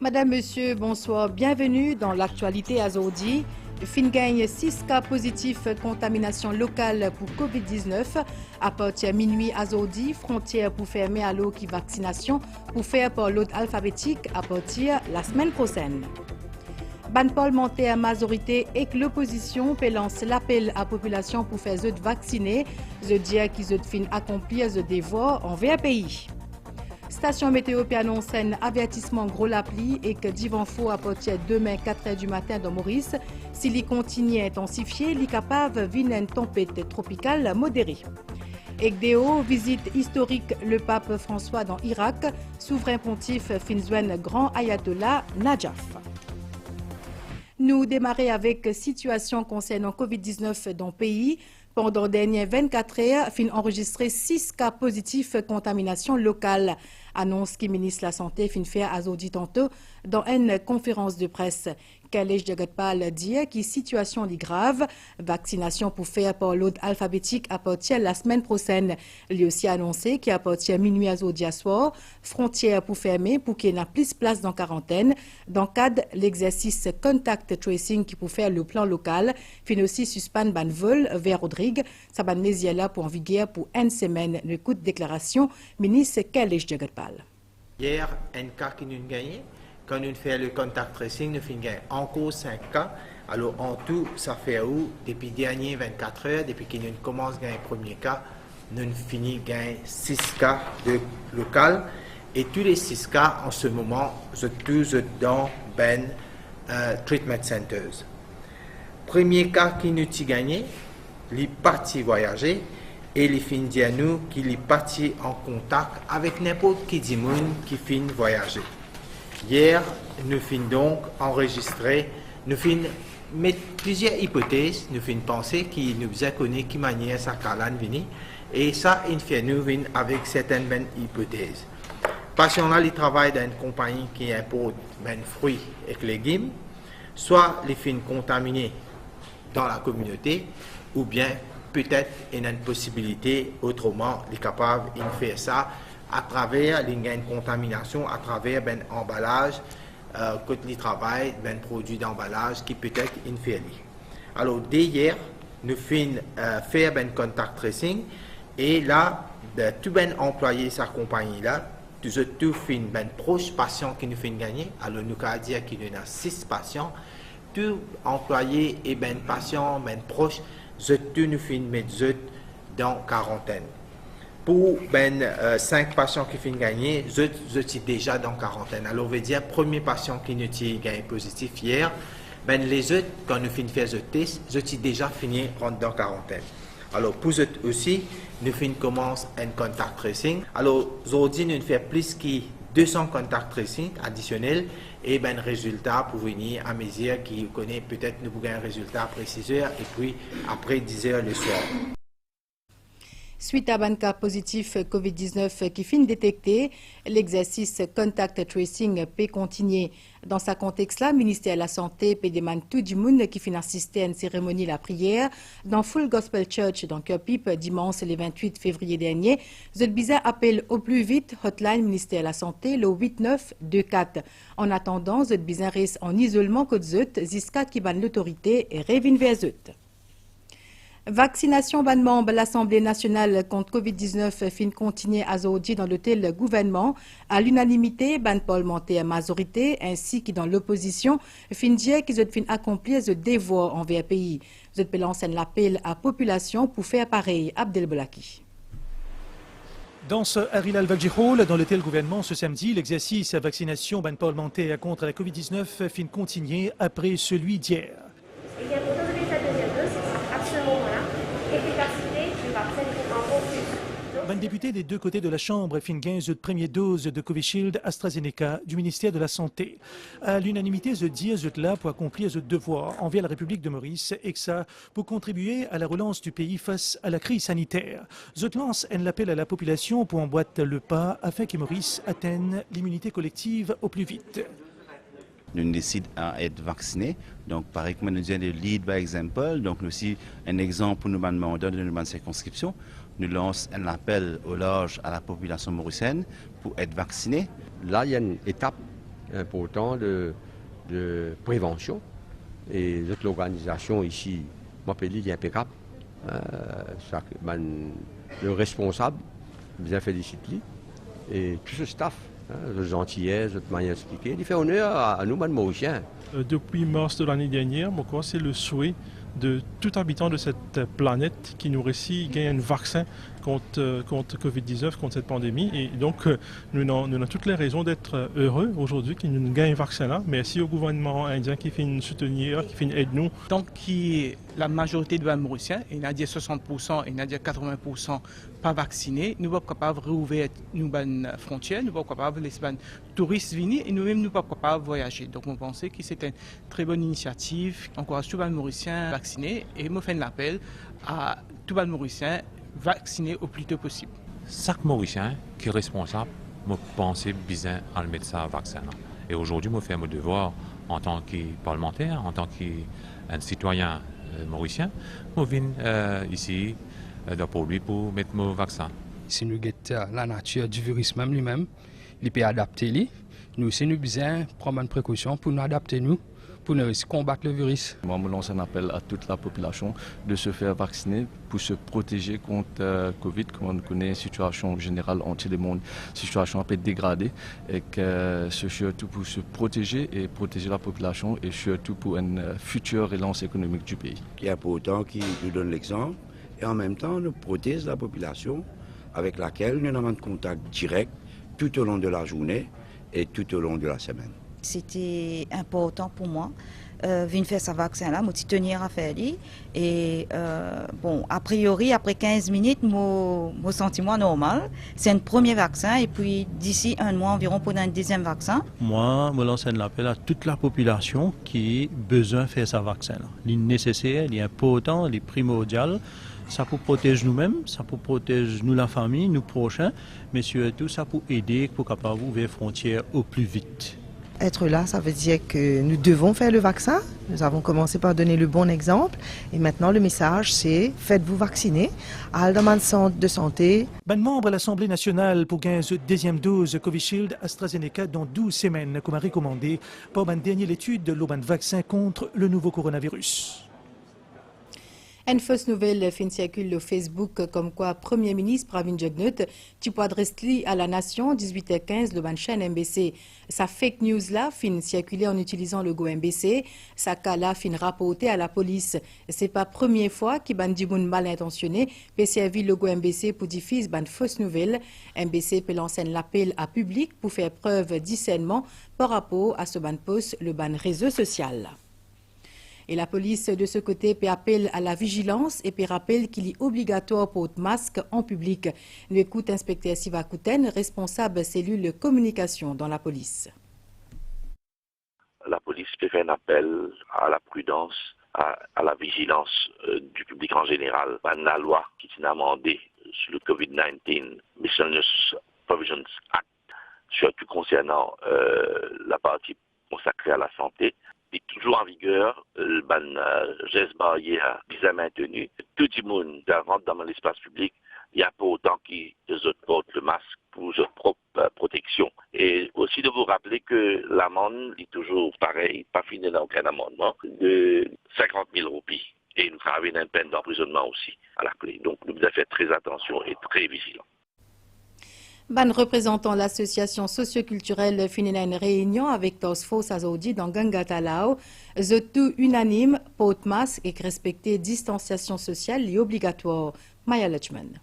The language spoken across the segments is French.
Madame, Monsieur, bonsoir. Bienvenue dans l'actualité Azodi. Fingagne 6 cas positifs contamination locale pour Covid-19. À partir de minuit Azodi, frontière pour fermer à l'eau qui vaccination pour faire par l'ordre alphabétique à partir de la semaine prochaine. Ban parlementaire à majorité et que l'opposition peut lancer l'appel à la population pour faire eux vacciner, je dire qu'ils ont fin accomplir ce devoir envers le pays. Station météo annonce un avertissement gros l'appli et que divan faux à partir de demain 4h du matin dans Maurice. S'il y continue à intensifier, il est capable de venir une tempête tropicale modérée. Egdeo, visite historique le pape François dans Irak, souverain pontife Finzwen grand ayatollah Najaf. Nous démarrons avec situation concernant Covid-19 dans le pays. Pendant les dernières 24 heures, fin enregistré 6 cas positifs contamination locale. Annonce qui ministre de la Santé fin fait à Azodi tantôt dans une conférence de presse. Khalej Jagatpal dit que la situation est grave. Vaccination pour faire par l'ordre alphabétique à partir de la semaine prochaine. Il a aussi annoncé qu'à partir de minuit à Azodi à soir, frontière pour fermer pour qu'il y ait plus de place dans quarantaine. Dans le cadre de l'exercice contact tracing qui pour faire le plan local, fin aussi suspendre ban vol vers Rodrigue. Ça ban là pour en vigueur pour une semaine. Le coup de déclaration, ministre Khalej Jagatpal. Hier, un cas qui nous a gagné. Quand nous faisons le contact tracing, nous faisons encore 5 cas. Alors en tout, ça fait où depuis les dernières 24 heures, depuis que nous commençons à gagner le premier cas, nous finissons à gagner 6 cas de local. Et tous les 6 cas, en ce moment, sont tous dans ben treatment centers. Premier cas qui nous a gagné, il est parti voyager. Et les fins à nous qu'il est parti en contact avec n'importe qui du monde qui finit voyager. Hier, nous finissons donc enregistrer, nous finissons mettre plusieurs hypothèses, nous finissons penser qu'il nous a connu qui manière sa calane vini, et ça, il fait nous venir avec certaines hypothèses. Patient là, il travaille dans une compagnie qui importe des fruits et légumes, soit les fins contaminés dans la communauté, ou bien peut-être il y a une possibilité autrement, il est capable de faire ça à travers une contamination, à travers un emballage, quand il travaille, un produit d'emballage qui peut-être une fait. Alors, dès hier, nous finissons faire un contact tracing et là, tout ben employé sa compagnie là, tout fin ben proche patient qui nous fait gagner. Alors, nous allons dire qu'il y en a 6 patients, tout employé et ben patient, ben proche, tout nous fin mettre dans quarantaine. Pour 5 patients qui finissent gagner, je suis déjà dans quarantaine. Alors, on veut dire, premier patient qui nous a gagné positif hier, les autres, quand nous finissons faire ce test, je suis déjà fini rentrer dans quarantaine. Alors, pour eux aussi, nous finissons commencer un contact tracing. Alors, aujourd'hui, nous faisons plus que 200 contact tracing additionnels et résultat pour venir à mesure qui connaît peut-être nous pouvons un résultat après 6 heures et puis après 10 heures le soir. Suite à un cas positif COVID-19 qui finit détecté, l'exercice contact tracing peut continuer. Dans ce contexte-là, le ministère de la Santé peut demander tout le monde qui finit assister à une cérémonie la prière dans Full Gospel Church dans Kerpip dimanche le 28 février dernier. Zolbiza appelle au plus vite hotline ministère de la Santé le 8924. En attendant, Zolbiza reste en isolement que Zut, jusqu'à qui ban l'autorité et revient vers Zut. Vaccination ban membre l'Assemblée nationale contre Covid-19 fin continuer à Azodi dans l'hôtel gouvernement à l'unanimité ban parlementaire majorité ainsi que dans l'opposition fin dire qu'ils ont fin accomplir ce devoir envers le pays. Ils ont lancé l'appel à la population pour faire pareil. Abdel Bolaki. Dans ce Haril Al-Valji Hall, dans l'hôtel gouvernement ce samedi, l'exercice à vaccination ban parlementaire contre la Covid-19 fin continuer après celui d'hier. Un député des deux côtés de la Chambre fin gain de première dose de Covishield AstraZeneca du ministère de la Santé. À l'unanimité, je dis là pour accomplir ce devoir envers la République de Maurice et que ça pour contribuer à la relance du pays face à la crise sanitaire. Je lance un appel à la population pour emboîter le pas afin que Maurice atteigne l'immunité collective au plus vite. Nous décidons à être vaccinés. Donc, par exemple, nous disons le lead by example. Donc, nous aussi un exemple pour nous demander de nos circonscriptions. Nous lançons un appel au large à la population mauricienne pour être vaccinée. Là, il y a une étape important de prévention. Et l'organisation ici, il est impeccable. Le responsable, bien félicité, et tout ce staff, le gentillesse, notre manière d'expliquer, il fait honneur à nous, Mauriciens. Depuis mars de l'année dernière, c'est le souhait de tout habitant de cette planète qui nous réussit gagner un vaccin contre Covid-19, contre cette pandémie. Et donc, nous avons toutes les raisons d'être heureux aujourd'hui qu'il nous gagne un vaccin là. Merci au gouvernement indien qui fait nous soutenir, qui fait aider nous. Donc, la majorité de Mauriciens, il y a 60%, il y a 80% pas vaccinés, nous sommes capables de rouvrir nos frontières, nous sommes capables de laisser les touristes venir et nous-mêmes nous sommes capables de voyager. Donc, on pensait que c'était une très bonne initiative. Encourage tous les Mauriciens vaccinés et je fais un appel à tous les Mauriciens vacciner au plus tôt possible. Chaque Mauricien qui est responsable, je pense bien à le mettre ça vaccin. Et aujourd'hui, je fais mon devoir en tant que parlementaire, en tant que citoyen mauricien, je viens ici pour lui pour mettre mon vaccin. Si nous guettons la nature du virus même lui-même, il peut adapter. Nous aussi, nous besoin prendre une précaution pour nous adapter nous. Pour combattre le virus. Moi, je lance un appel à toute la population de se faire vacciner pour se protéger contre Covid. Comme on connaît une situation générale en tout le monde, une situation un peu dégradée, et que c'est surtout pour se protéger et protéger la population et surtout pour une future relance économique du pays. Il est important qu'il nous donne l'exemple et en même temps nous protège la population avec laquelle nous avons un contact direct tout au long de la journée et tout au long de la semaine. C'était important pour moi de faire ce vaccin-là, je tenir à faire. Et a priori, après 15 minutes, mon sentiment normal. C'est un premier vaccin et puis d'ici un mois environ pour un deuxième vaccin. Moi, je lance un appel à toute la population qui a besoin de faire ce vaccin-là. Il est nécessaire, il est important, il est primordial. Ça pour protéger nous-mêmes, ça pour protéger nous la famille, nous prochains, mais surtout ça pour aider pour capable ouvrir les frontières au plus vite. Être là, ça veut dire que nous devons faire le vaccin. Nous avons commencé par donner le bon exemple. Et maintenant, le message, c'est faites-vous vacciner. À Alderman Centre de santé. Ban membre à l'Assemblée nationale pour gagner une deuxième dose Covishield AstraZeneca dans 12 semaines, comme a recommandé par une dernière étude de l'auban vaccin contre le nouveau coronavirus. Une fausse nouvelle fin circule au Facebook comme quoi Premier ministre Pravin Jugnauth tu peux adresser à la nation 18h15 le ban chaîne MBC. Sa fake news là fin circuler en utilisant le logo MBC. Sa cas là fin rapporté à la police. C'est pas première fois qu'il ban di moun mal intentionné peut servir le logo MBC pour diffuser ban fausse nouvelle. MBC peut lancer l'appel à public pour faire preuve discernement par rapport à ce ban post le ban réseau social. Et la police, de ce côté, peut appeler à la vigilance et peut rappeler qu'il est obligatoire pour porter masque en public. Nous écoute inspecteur Siva Kouten, responsable cellule communication dans la police. La police peut faire un appel à la prudence, à la vigilance du public en général. La loi qui est amendée sur le COVID-19, Miscellaneous Provisions Act, surtout concernant la partie consacrée à la santé, est toujours en vigueur, le geste barrière bien maintenu. Tout le monde qui rentre dans l'espace public, il n'y a pas autant qu'ils portent le masque pour leur propre protection. Et aussi de vous rappeler que l'amende est toujours pareil, pas fini dans aucun amendement, de 50 000 roupies. Et nous travaillons une peine d'emprisonnement aussi à la clé. Donc nous devons faire très attention et très vigilants. Ban représentant l'association socioculturelle finit une réunion avec Tosfo Sazoudi dans Gangatalao. Tout unanime, porte masque et respecter distanciation sociale est obligatoire. Maya Lechman.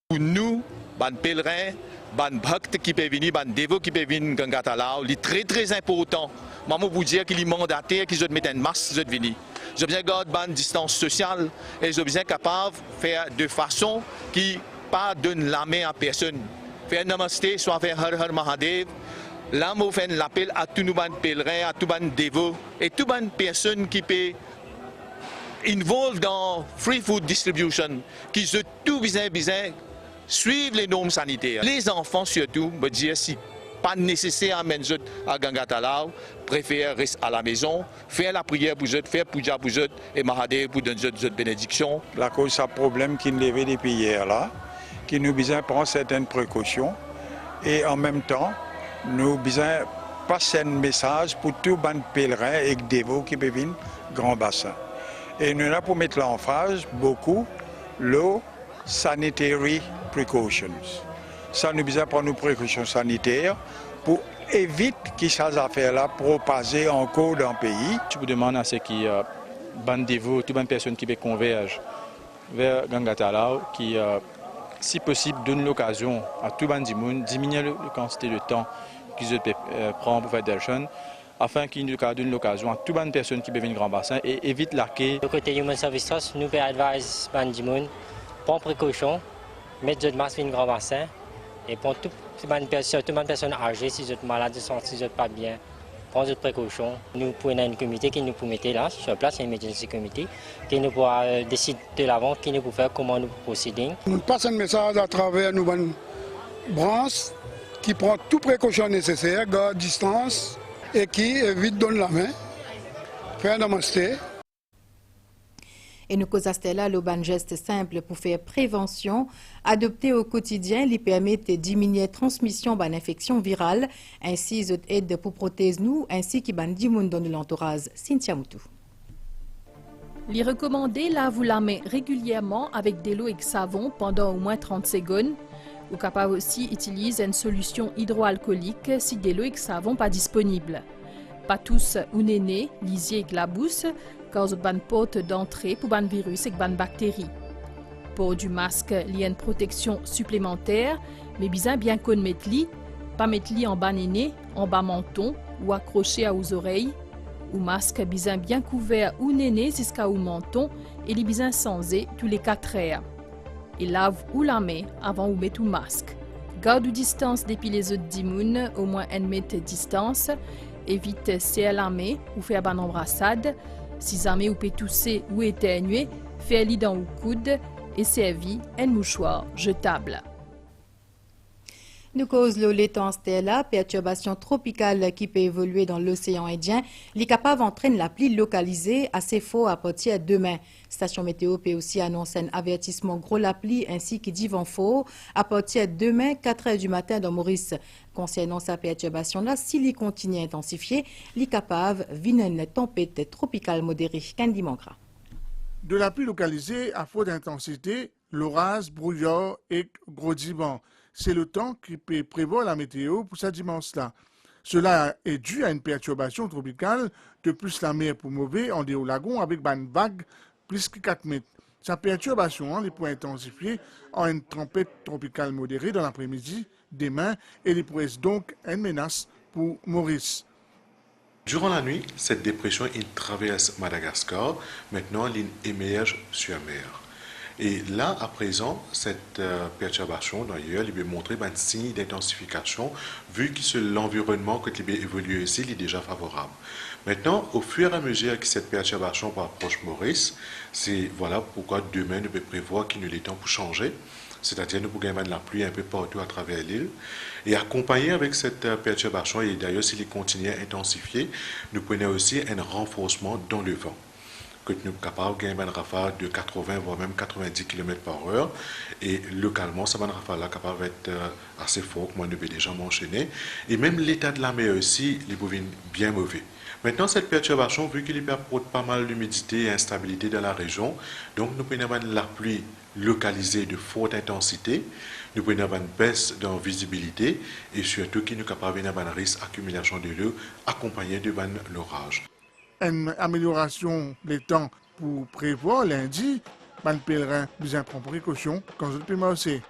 Pour nous, ban pèlerins, ban bhakt qui peut venir, ban dévots qui peut venir Gangatalao, c'est très très important. Maman vous dire qu'il est mandaté, qu'ils doivent mettre un masque, ils doivent venir. Je besoin garder ban distance sociale et je besoin capable de faire de façon qui pas donne la main à personne. Faire namasté, soit faire Har Har Mahadev. Là, on fait l'appel à tous nos pèlerins, à tous nos dévots et toutes les personnes qui peuvent involved dans free food distribution, qui se tout besoin suivre les normes sanitaires. Les enfants surtout, me dire si pas nécessaire à amener à Gangatalao, préfèrent rester à la maison, faire la prière pour eux, faire puja pour eux et Mahadev pour donner eux bénédiction. La cause de problème qui nous levait depuis hier là, qui nous besoin prendre certaines précautions et en même temps, nous besoin passer un message pour tous les pèlerins et dévots qui peuvent venir Grand Bassin. Et nous avons pour mettre l'emphase beaucoup l'eau sanitary precautions. Ça nous besoin prendre nos précautions sanitaires pour éviter que ces affaires-là propagent encore dans le pays. Je vous demande à ceux qui bandez-vous, toutes les personnes qui convergent vers Gangatalao, qui, si possible, donnent l'occasion à tout le monde de diminuer la quantité de temps qu'ils prennent pour faire des choses, afin qu'ils donnent l'occasion à toutes les personnes qui viennent Grand Bassin et évitent l'arquet. De côté Human Service Trust, nous pouvons adviser les gens, prendre précaution, mettre de masque dans Grand Bassin et pour toutes les personnes âgées, si vous êtes malade, si vous n'êtes pas bien, prendre des précautions. Nous prenons un comité qui nous peut mettre là, sur place, un emergency committee, qui nous pourra décider de l'avant, qui nous peut faire comment nous procéder. Nous passons un message à travers nos branches qui prend toutes les précautions nécessaires, garde distance et qui évite de donner la main, faire un namasté. Et nous causons là le geste simple pour faire prévention, adopter au quotidien, lui permet de diminuer la transmission d'une infection virale, ainsi ils aide pour protéger nous, ainsi que ban dimoun dans l'entourage. Cynthia Moutou. Les recommander lavez la main régulièrement avec de l'eau et savon pendant au moins 30 secondes. Ou capable aussi utiliser une solution hydroalcoolique si de l'eau et savon pas disponible. Pas tous ou néné, lisier et la bouche, cause ban porte d'entrée pour ban virus et ban bactéries. Pour du masque, il y a une protection supplémentaire, mais bien qu'on mette li, pas mettre li en bas néné, en bas menton ou accroché aux oreilles, ou masque bien couvert ou néné jusqu'à au menton et li bien sansé tous les 4 heures. Et lave ou la main avant ou mettre le masque. Garde ou distance depuis les autres dimoun, au moins 1 mètre de distance. Évite serrer la main ou faire une embrassade. Si jamais ou peut tousser ou éternuer, faire-li dans le coude et servi un mouchoir jetable. Nous cause l'étendue la perturbation tropicale qui peut évoluer dans l'océan Indien, les capables entraînent la pluie localisée assez fort à partir de demain. Station météo peut aussi annoncer un avertissement gros la pluie ainsi que du vent fort à partir de demain 4 h du matin dans Maurice. Concernant sa perturbation là, s'il y continue à intensifier, les capables vivent une tempête tropicale modérée. Candy Mangra. De la pluie localisée à forte intensité, l'orage, brouillard et gros divan. C'est le temps qui peut prévoir la météo pour cette dimanche-là. Cela est dû à une perturbation tropicale. De plus, la mer pour mauvais en au lagon avec une vague plus que 4 mètres. Sa perturbation les pourrait intensifier en une tempête tropicale modérée dans l'après-midi, demain, et il pourrait donc une menace pour Maurice. Durant la nuit, cette dépression il traverse Madagascar. Maintenant, il émerge sur la mer. Et là, à présent, cette perturbation, d'ailleurs, il va montrer un signe d'intensification, vu que l'environnement que il évolue ici est déjà favorable. Maintenant, au fur et à mesure que cette perturbation approche Maurice, c'est voilà pourquoi demain, nous pouvons prévoir qu'il y a le temps pour changer. C'est-à-dire nous pouvons gagner la pluie un peu partout à travers l'île. Et accompagné avec cette perturbation, et d'ailleurs s'il continue à intensifier, nous prenons aussi un renforcement dans le vent. Que nous sommes capables de gagner un rafale de 80 voire même 90 km/h. Et localement, ce rafale là capable d'être assez fort, comme on devait déjà mentionner. Et même l'état de la mer aussi, il est bien mauvais. Maintenant, cette perturbation, vu qu'il apporte pas mal d'humidité et instabilité dans la région, donc nous prenons la pluie localisée de forte intensité, nous prenons une baisse de visibilité et surtout qui nous capable d'avoir un risque d'accumulation de l'eau accompagné de l'orage. Une amélioration des temps pour prévoir lundi, les pèlerins besoin prendre précaution quand je peux marcher.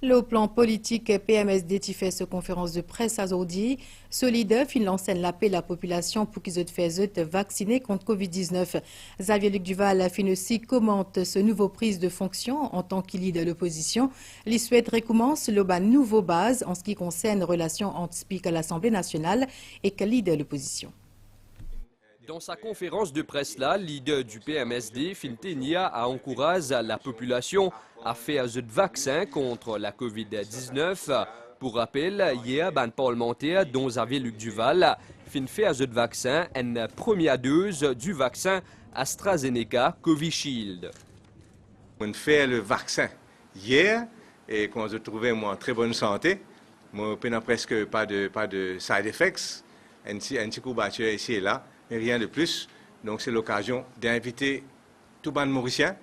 Le plan politique PMSD qui fait cette conférence de presse aujourd'hui, Solide fin l'enseigne l'appel à la population pour qu'ils se fassent vacciner contre Covid-19. Xavier Luc Duval fin aussi commente ce nouveau prise de fonction en tant qu'il leader de l'opposition. Il souhaite recommence le nouveau base en ce qui concerne relations entre speaker à l'Assemblée nationale et que leader de l'opposition. Dans sa conférence de presse-là, leader du PMSD, Fintenia, a encouragé la population à faire le vaccin contre la Covid-19. Pour rappel, hier, un parlementaire, dont Xavier Luc Duval, fait le vaccin, une première dose du vaccin AstraZeneca Covishield. On fait le vaccin hier et qu'on se trouvait en très bonne santé. Moi, je n'ai presque pas de side effects, un petit courbature ici et là, mais rien de plus. Donc c'est l'occasion d'inviter tout le monde mauricien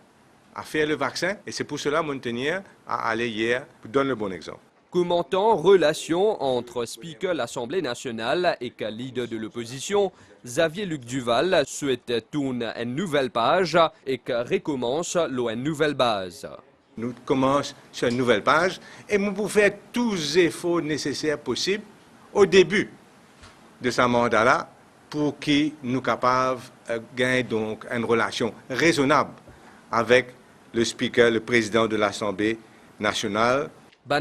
à faire le vaccin. Et c'est pour cela que je tenais à aller hier pour donner le bon exemple. Commentant relation entre Speaker l'Assemblée nationale et leader de l'opposition, Xavier Luc Duval souhaite tourner une nouvelle page et recommence une nouvelle base. Nous commençons sur une nouvelle page et nous pouvons faire tous les efforts nécessaires possibles au début de ce mandat-là pour que nous soyons capables de gagner donc une relation raisonnable avec le Speaker, le président de l'Assemblée nationale.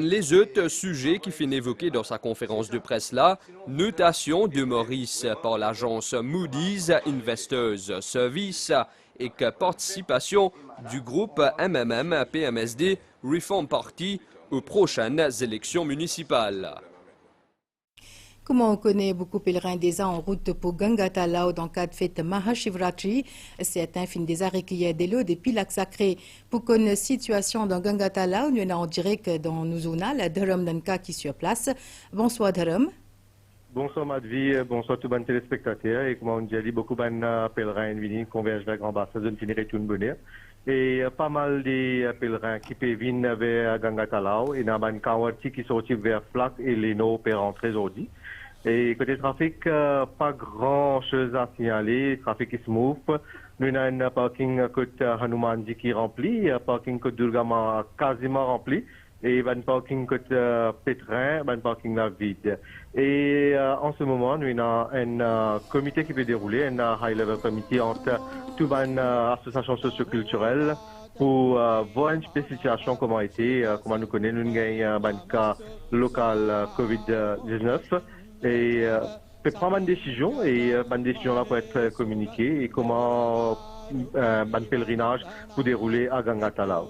Les autres sujets qui finit évoquer dans sa conférence de presse là, notation de Maurice par l'agence Moody's Investors Service et participation du groupe MMM-PMSD Reform Party aux prochaines élections municipales. Comment on connaît beaucoup de pèlerins déjà en route pour Ganga Talao dans le cadre de fête Mahashivratri. Certains finissent déjà recueillir des lots depuis lac sacré. Pour connaître la situation dans Ganga Talao, nous sommes en direct dans nos zones, Dharam Nanka qui est sur place. Bonsoir Dharam. Bonsoir Madvi, bonsoir tous les téléspectateurs. Et comme on dit, beaucoup de pèlerins viennent convergent vers Grand Bassin, zone finir tout bonheur. Et pas mal de pèlerins qui peuvent venir vers Ganga Talao et dans un Kawati qui sortent vers Flak et Leno pour rentrer aujourd'hui. Et côté trafic, pas grand chose à signaler, le trafic est smooth. Nous avons un parking côté Hanumanji qui est rempli, un parking côté Durgama quasiment rempli, et un parking côté Pétrin, un parking là vide. Et en ce moment, nous avons un comité qui peut dérouler, un high-level comité entre toutes les associations socioculturelles pour voir une situation comment a été, comment nous connaissons, nous avons un cas local COVID-19. Et peut prendre une décision et une décision là peut être communiquée et comment un pèlerinage pour dérouler à Ganga Talao.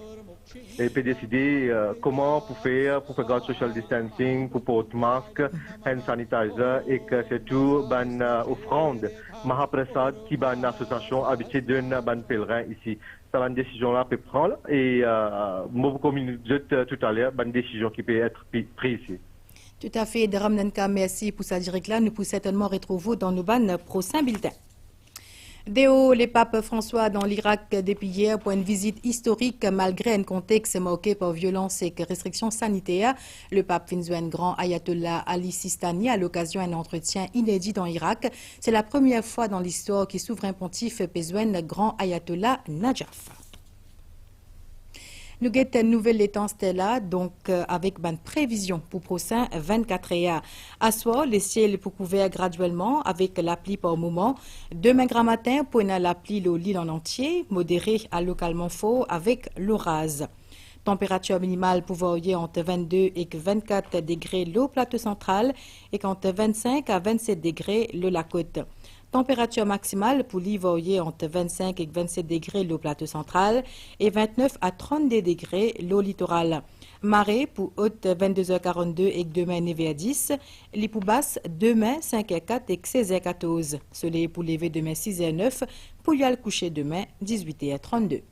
Et peut décider comment pour faire garder social distancing, pour porter masque, hand sanitizer et que c'est tout une offrande Mahaprasad qui est une association habituée d'un pèlerin ici. C'est une décision là peut prendre et moi comme tout à l'heure une décision qui peut être prise ici. Tout à fait, Dharam Nanka, merci pour sa direct là. Nous pouvons certainement retrouver dans nos bannes prochains bulletins. Déo, le pape François dans l'Irak depuis hier pour une visite historique malgré un contexte marqué par violence et restrictions sanitaires. Le pape Finzouane grand Ayatollah Ali Sistani à l'occasion d'un entretien inédit dans l'Irak. C'est la première fois dans l'histoire que souverain pontife Pezouane grand Ayatollah Najaf. Nous avons une nouvelle étance là, donc avec une prévision pour prochain 24 heures. À soir, le ciel est couvert graduellement avec la pluie par moment. Demain grand matin, pour la pluie l'île en entier, modérée à localement fort avec l'orage. Température minimale pour varier entre 22 et 24 degrés le plateau central et entre 25 à 27 degrés le la côte. Température maximale pour varier entre 25 et 27 degrés le plateau central et 29 à 32 degrés le littoral. Marée pour haute 22h42 et demain 9h10. Les pour basse demain 5h04 et 16h14. Soleil pour lever demain 6h09. Pour y aller coucher demain 18h32.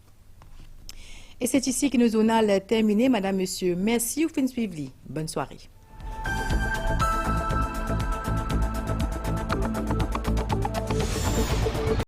Et c'est ici que nos journal terminé. Madame, Monsieur, merci ou fin suivi. Bonne soirée.